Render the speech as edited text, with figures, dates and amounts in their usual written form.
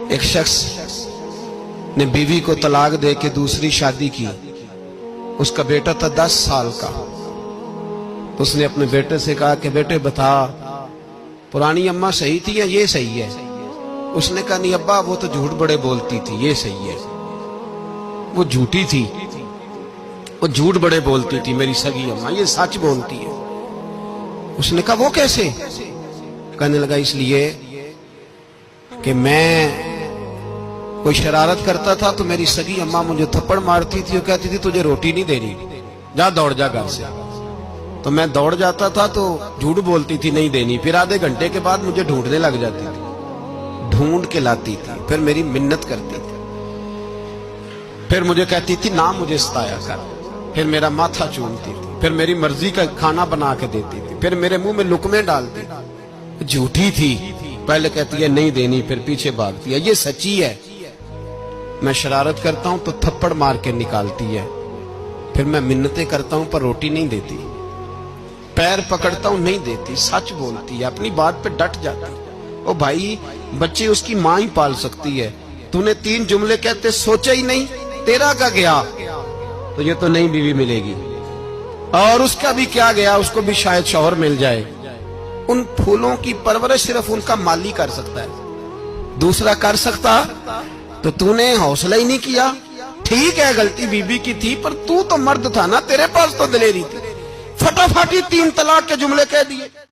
ایک شخص نے بیوی کو طلاق دے کے دوسری شادی کی. اس کا بیٹا تھا 10 سال کا. اس نے اپنے بیٹے سے کہا کہ بیٹے بتا پرانی اماں صحیح تھی یا یہ صحیح ہے؟ اس نے کہا نہیں ابا وہ تو جھوٹ بڑے بولتی تھی، یہ صحیح ہے. وہ جھوٹی تھی، وہ جھوٹ بڑے بولتی تھی میری سگی اماں، یہ سچ بولتی ہے. اس نے کہا وہ کیسے؟ کہنے لگا اس لیے کہ میں کوئی شرارت کرتا تھا تو میری سگی اماں مجھے تھپڑ مارتی تھی، وہ کہتی تھی تجھے روٹی نہیں دینی، جا دوڑ جا گھر سے. تو میں دوڑ جاتا تھا تو جھوٹ بولتی تھی نہیں دینی، پھر آدھے گھنٹے کے بعد مجھے ڈھونڈنے لگ جاتی تھی، ڈھونڈ کے لاتی تھی، پھر میری منت کرتی تھی، پھر مجھے کہتی تھی نہ مجھے ستایا کر، پھر میرا ماتھا چومتی تھی، پھر میری مرضی کا کھانا بنا کے دیتی تھی، پھر میرے منہ میں لقمے ڈالتی تھی. جھوٹی تھی، پہلے کہتی ہے نہیں دینی پھر پیچھے بھاگتی ہے. یہ سچی ہے. میں شرارت کرتا ہوں تو تھپڑ مار کے نکالتی ہے، پھر میں منتیں کرتا ہوں پر روٹی نہیں دیتی، پیر پکڑتا ہوں نہیں دیتی. سچ بولتی ہے، اپنی بات پہ ڈٹ جاتی. او بھائی بچے اس کی ماں ہی پال سکتی ہے، تو نے 3 جملے کہتے سوچا ہی نہیں، تیرا کا گیا تو یہ تو نئی بیوی ملے گی، اور اس کا بھی کیا گیا، اس کو بھی شاید شوہر مل جائے. ان پھولوں کی پرورش صرف ان کا مالی کر سکتا ہے، دوسرا کر سکتا؟ تو نے حوصلہ ہی نہیں کیا. ٹھیک ہے غلطی بی بی کی تھی پر تو مرد تھا نا، تیرے پاس تو دلیری تھی. فٹافٹ 3 طلاق کے جملے کہہ دیے.